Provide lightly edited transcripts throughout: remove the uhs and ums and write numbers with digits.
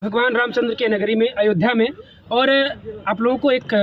भगवान रामचंद्र के नगरी में अयोध्या में। और आप लोगों को एक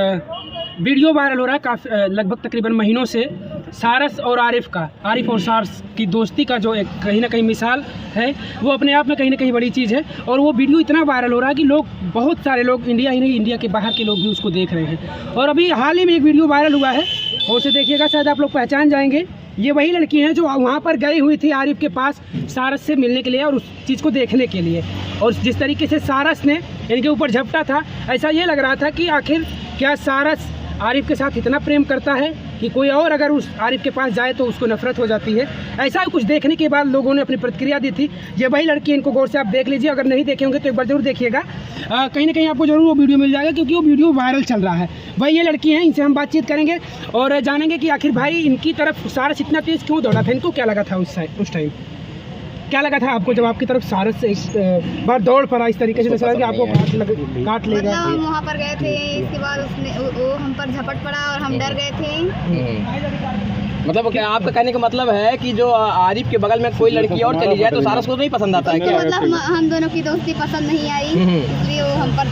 वीडियो वायरल हो रहा है काफ़ी लगभग तकरीबन महीनों से, सारस और आरिफ और सारस की दोस्ती का जो एक कहीं ना कहीं मिसाल है, वो अपने आप में कहीं ना कहीं बड़ी चीज़ है। और वो वीडियो इतना वायरल हो रहा है कि लोग, बहुत सारे लोग, इंडिया ही नहीं इंडिया के बाहर के लोग भी उसको देख रहे हैं। और अभी हाल ही में एक वीडियो वायरल हुआ है, और उसे देखिएगा, शायद आप लोग पहचान जाएंगे। ये वही लड़की हैं जो वहाँ पर गई हुई थी आरिफ के पास सारस से मिलने के लिए और उस चीज़ को देखने के लिए। और जिस तरीके से सारस ने इनके ऊपर झपटा था, ऐसा ये लग रहा था कि आखिर क्या सारस आरिफ के साथ इतना प्रेम करता है कि कोई और अगर उस आरिफ के पास जाए तो उसको नफरत हो जाती है। ऐसा कुछ देखने के बाद लोगों ने अपनी प्रतिक्रिया दी थी। ये वही लड़की, इनको गौर से आप देख लीजिए, अगर नहीं देखे होंगे तो एक बार जरूर देखिएगा। कहीं ना कहीं आपको जरूर वो वीडियो मिल जाएगा, क्योंकि वो वीडियो वायरल चल रहा है। वही ये लड़की हैं, इनसे हम बातचीत करेंगे और जानेंगे कि आखिर भाई इनकी तरफ सारस इतना तेज़ क्यों दौड़ा था, इनको क्या लगा था उस टाइम, क्या लगा था आपको जब आपकी तरफ सारस से इस बार दौड़ पड़ा इस तरीके से, जैसा कि आपको काट लेगा। मतलब हम वहाँ पर गए थे, इसके बाद वो हम पर झपट पड़ा और हम डर गए थे। मतलब क्या आपका कहने का मतलब है कि जो आरिफ के बगल में कोई लड़की और चली जाए तो सारस को नहीं पसंद आता है क्या? मतलब हम दोनों की दोस्ती पसंद नहीं आई, इसलिए वो हम पर।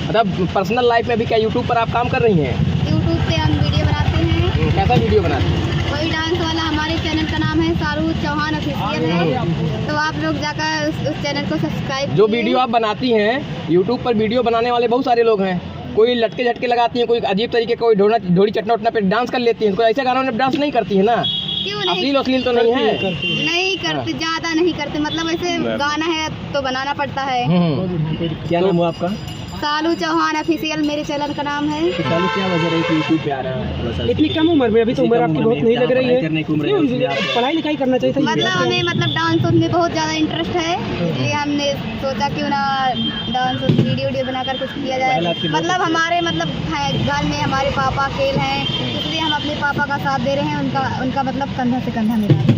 मतलब पर्सनल लाइफ में अभी क्या यूट्यूब पर आप काम कर रही हैं? यूट्यूब पे हम वीडियो बनाते हैं। कैसा वीडियो बनाते हैं? वही डांस वाला, हमारे चैनल का नाम है सारू चौहान ऑफिशियल है, तो आप लोग जाकर उस चैनल को सब्सक्राइब। जो वीडियो आप बनाती हैं यूट्यूब पर, वीडियो बनाने वाले बहुत सारे लोग हैं, कोई लटके झटके लगाती हैं, कोई अजीब तरीके, कोई ढोड़ी चटना उठना पे डांस कर लेती हैं, कोई ऐसे गानों में डांस नहीं करती है ना? क्यों नहीं? अश्लील तो नहीं है? नहीं करते, ज्यादा नहीं करते, मतलब ऐसे गाना है तो बनाना पड़ता है। क्या नाम हुआ आपका? सालू चौहान ऑफिशियल मेरे चैनल का नाम है। तो सालू क्या वजह रही कि यूट्यूब पे आ रहा है इतनी कम उम्र में? अभी तो उम्र आपकी बहुत नहीं लग रही है, पढ़ाई लिखाई करना चाहिए था। मतलब हमें डांस में बहुत ज़्यादा इंटरेस्ट है, इसलिए हमने सोचा क्यों ना डांस वीडियो बनाकर कुछ किया जाए। मतलब हमारे घर में हमारे पापा अकेले हैं, इसलिए हम अपने पापा का साथ दे रहे हैं, उनका मतलब कंधा से कंधा मिला रहे हैं।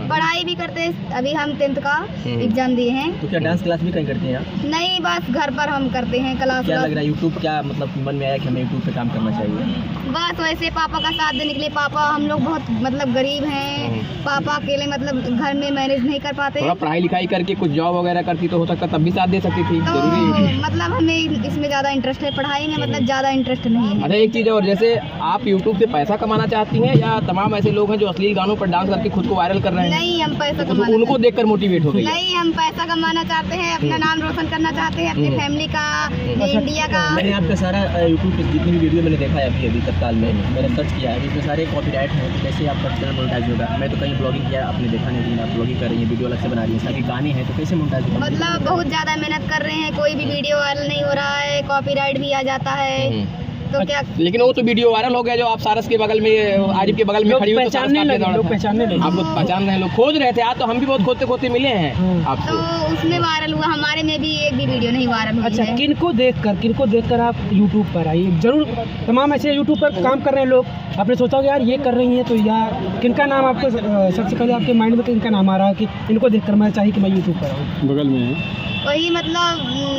पढ़ाई भी करते हैं, अभी हम 10th का एग्जाम दिए हैं। तो क्या डांस क्लास भी कहीं करते हैं आप? नहीं, बस घर पर हम करते हैं क्लास। क्या लग रहा है यूट्यूब, क्या मतलब मन में आया कि हमें यूट्यूब पे काम करना चाहिए? बस वैसे पापा का साथ देने के लिए, पापा हम लोग बहुत गरीब हैं, पापा अकेले घर में मैनेज नहीं कर पाते। थोड़ा पढ़ाई लिखाई करके कुछ जॉब वगैरह करती तो हो सकता तब भी साथ दे सकती थी। तो मतलब हमें इसमें ज़्यादा इंटरेस्ट है, पढ़ाई में ज़्यादा इंटरेस्ट नहीं है। अच्छा, एक चीज़ और, जैसे आप यूट्यूब से पैसा कमाना चाहती हैं या तमाम ऐसे लोग हैं जो अश्लील गानों पर डांस करके खुद को वायरल कर रहे हैं? नहीं, हम पैसा कमाना, उनको देखकर मोटिवेट हो गई? नहीं, हम पैसा कमाना चाहते हैं, अपना नाम रोशन करना चाहते हैं, अपनी फैमिली का, इंडिया का। मैंने आपका सारा यूट्यूब पे जितनी भी वीडियो मैंने देखा है अभी तत्काल में, मैंने सर्च किया है, इसमें सारे कॉपीराइट हैं, तो कैसे आपका चैनल मोनेटाइज होगा? मैं तो कहीं ब्लॉगिंग किया, आपने देखा नहीं, आप ब्लॉगिंग कर रही हैं, वीडियो अलग से बना रही हैं, सारे गाने हैं, तो कैसे मोनेटाइज होगा? मतलब बहुत ज़्यादा मेहनत कर रहे हैं, कोई भी वीडियो वायरल नहीं हो रहा है, कॉपीराइट भी आ जाता है, तो क्या। लेकिन वो तो वीडियो वायरल हो गया जो आप सारस के बगल में, आरिफ के बगल में खड़ी हुई, पहचानने लगे, लोग पहचानने लगे, आप लोग पहचान रहे हैं, लोग खोज रहे थे। आज तो हम भी बहुत खोजते मिले हैं आपसे। तो उसमें वायरल हुआ, हमारे में भी एक भी वीडियो नहीं वायरल हुई। अच्छा, किनको देखकर आप यूट्यूब पर आइए जरूर। तमाम ऐसे यूट्यूब पर काम कर रहे हैं लोग, आपने सोचा कि यार ये कर रही हैं, तो यार किनका नाम आपको सबसे पहले आपके माइंड में किनका नाम आ रहा है कि इनको देखकर मैं चाहिए कि मैं यूट्यूब पर आऊँ? बगल में है वही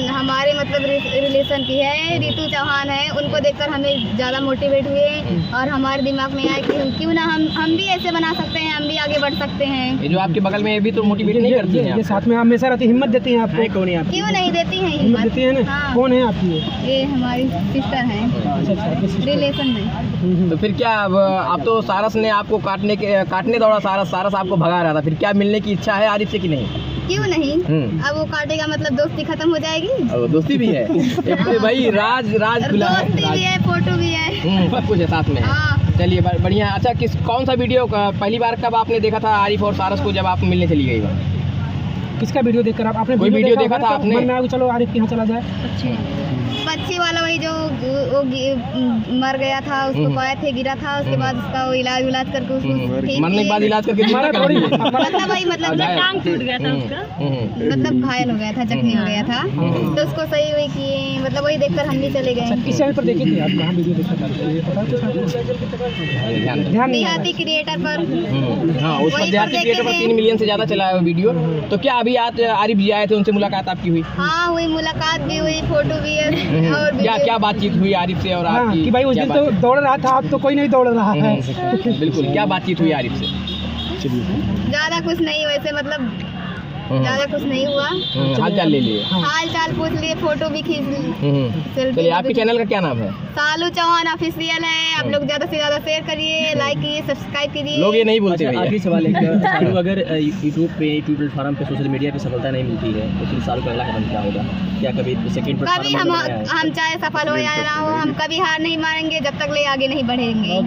हमारे रिलेशन की है, रितु चौहान है, उनको देखकर हमें ज़्यादा मोटिवेट हुए और हमारे दिमाग में आया कि क्यों ना हम भी ऐसे बना सकते हैं, हम भी आगे बढ़ सकते हैं। ये जो आपके बगल में भी तो मोटिवेट नहीं करती हैं? ये साथ में हमेशा रहती, हिम्मत देती हैं आपको? क्यों नहीं देती हैं हिम्मत देती हैं ना? हाँ। कौन है आपकी? ये हमारी सिस्टर हैं, रिलेशन में। तो फिर क्या अब तो सारस ने आपको काटने दौड़ा, सारस आपको भगा रहा था, फिर क्या मिलने की इच्छा है आरिफ से कि नहीं? क्यों नहीं? अब वो काटेगा मतलब दोस्ती खत्म हो जाएगी। अब दोस्ती भी है एक भाई, राज खुला है, दोस्ती भी है, फोटो भी है, सब कुछ है साथ में। चलिए बढ़िया। अच्छा, कौन सा वीडियो पहली बार कब आपने देखा था आरिफ और सारस को, जब आप मिलने चली गई? किसका वीडियो देखकर आपने? कोई वीडियो देखा था आपने? मन में आया चलो आरिफ के यहाँ चला जाए। बच्ची वाला, वही जो वो मर गया था, उसको पाए थे, गिरा था, उसके बाद उसका वो इलाज करके उसको मरने के बाद इलाज करके मतलब टांग टूट गया था उसका, मतलब घायल हो गया था, जख्मी हो गया था, तो उसको सही हुई किए, मतलब वही देखकर हम भी चले गए। किस चैनल पर देखी थी आप? कहाँ वीडियो देखा था? देहाती क्रिएटर पर। हाँ, उस पर देहाती क्रिएटर पर 3 मिलियन से ज़्यादा चला है वीडियो। तो क्या अभी आज आरिफ जी आए थे, उनसे मुलाकात आपकी हुई? हाँ हुई, मुलाकात भी हुई, फोटो भी है। और क्या बातचीत हुई आरिफ से और आपकी? कि भाई उस दिन तो दौड़ रहा था, अब तो कोई नहीं दौड़ रहा है। बिल्कुल, क्या बातचीत हुई आरिफ से? ज़्यादा कुछ नहीं, वैसे मतलब ज्यादा कुछ नहीं हुआ। हाल चाल ले लिए। हाल चाल पूछ लिए, फोटो भी खींच ली। चलिए, आपके चैनल का क्या नाम है? सालू चौहान ऑफिशियल है। आप लोग ज्यादा से ज्यादा शेयर करिए, लाइक कीजिए, सब्सक्राइड कीजिए। लोग ये नहीं बोलते। आखिरी सवाल है, सालू अगर यूट्यूब प्लेटफॉर्म पे सोशल मीडिया पे सफलता नहीं मिलती है तो फिर सालू का अगला कदम क्या होगा? क्या कभी सेकंड कभी हम चाहे सफल हो या ना हो, हम कभी हार नहीं मानेंगे जब तक ले आगे नहीं बढ़ेंगे।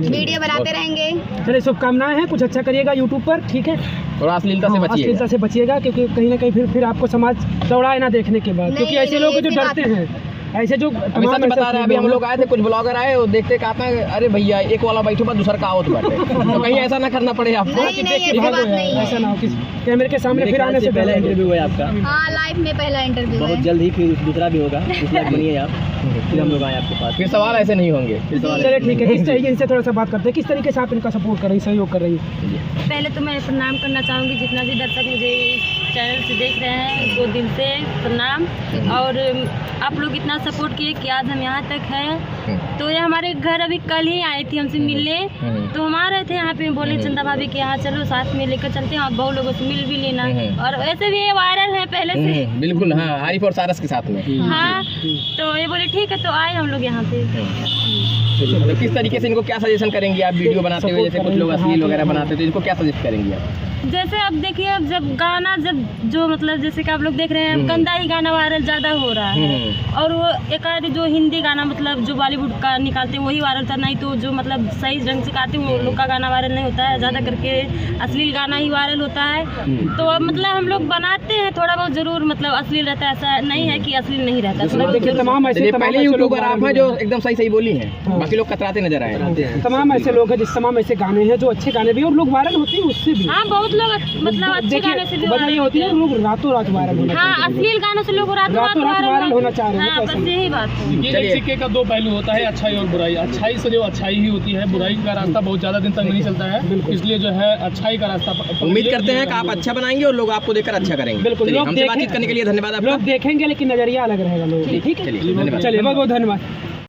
वीडियो बनाते रहेंगे। चलिए, शुभकामनाएं हैं, कुछ अच्छा करिएगा यूट्यूब पर, ठीक है? थोड़ा अश्लीलता से बचिएगा। अश्लीलता से बचिएगा, क्योंकि कहीं ना कहीं फिर आपको समाज दौड़ाए ना देखने के बाद, क्योंकि ऐसे लोग जो डरते हैं, ऐसे जो तमाम बता रहे हैं। अभी हम लोग आए थे, कुछ ब्लॉगर आए और देखते कहते हैं अरे भैया एक वाला बैठो बा दूसरा का आवत बाटे, तो कहीं ऐसा ना करना पड़े आपको। ऐसा ना हो कि कैमरे के सामने फिर आने से पहला इंटरव्यू है आपका। हाँ, लाइफ में पहला इंटरव्यू है। बहुत जल्द ही फिर दूसरा भी होगा, बनिए आप, फिर हम लोग आए आपके पास। फिर सवाल ऐसे नहीं होंगे। चलिए ठीक है, किस तरीके इनसे थोड़ा सा बात करते हैं, किस तरीके से आप इनका सपोर्ट कर रही, सहयोग कर रही है? पहले तो मैं प्रणाम करना चाहूँगी जितना भी दर्शक मुझे इस चैनल से देख रहे हैं, उनको दिल से प्रणाम। और आप लोग इतना सपोर्ट किए कि आज हम यहाँ तक हैं। तो ये हमारे घर अभी कल ही आई थी हमसे मिलने, तो हम आ रहे थे यहाँ पे, बोले चंदा भाभी के यहाँ चलो साथ में लेकर चलते हैं, आप बहुत लोगों से मिल भी लेना। और वैसे भी ये वायरल है पहले से। बिल्कुल, हाँ, आरिफ और सारस के साथ में। हाँ, तो ये बोले ठीक है, तो आए हम लोग यहाँ पे। तो किस तरीके से इनको क्या सजेशन करेंगे आप वीडियो बनाते हुए? जैसे कुछ लोग अश्लील वगैरह बनाते हैं, तो इनको क्या सजेस्ट करेंगे आप? जैसे अब देखिए, अब जब गाना जो मतलब जैसे कि आप लोग देख रहे हैं, गंदा ही गाना वायरल ज़्यादा हो रहा है। और वो एक आध जो हिंदी गाना मतलब जो बॉलीवुड का निकालते हैं वही वायरल था, नहीं तो जो मतलब सही ढंग से गाते हैं वो लोग का गाना वायरल नहीं होता है। ज़्यादा करके अश्लील गाना ही वायरल होता है। तो अब मतलब हम लोग बनाते हैं थोड़ा बहुत ज़रूर, मतलब अश्लील रहता है, ऐसा नहीं है कि अश्लील नहीं रहता। तमाम ऐसे पहले यूट्यूबर आप हैं जो एकदम सही सही बोली हैं, बाकी लोग कतराते नजर आए। तमाम ऐसे लोग हैं, जिस तमाम ऐसे गाने हैं जो अच्छे गाने भी और लोग वायरल होते हैं उससे भी। हाँ, बहुत लोग मतलब अच्छे गाने से भी ये होती है, लोग रातों रात वायरल होना। हाँ, अश्लील गानों से लोग रातों रात वायरल होना चाह रहे हैं। हाँ, बस यही बात है। एक सिक्के का दो पहलू होता है, अच्छाई और बुराई। अच्छाई से जो अच्छाई ही होती है, बुराई का रास्ता बहुत ज्यादा दिन तक नहीं चलता है, इसलिए जो है अच्छाई का रास्ता। उम्मीद करते हैं कि आप अच्छा बनाएंगे और लोग आपको देखकर अच्छा करेंगे। बिल्कुल, हमसे बातचीत करने के लिए धन्यवाद। लोग देखेंगे लेकिन नजरिया अलग रहेगा लोग। ठीक है, चलिए, बहुत बहुत धन्यवाद।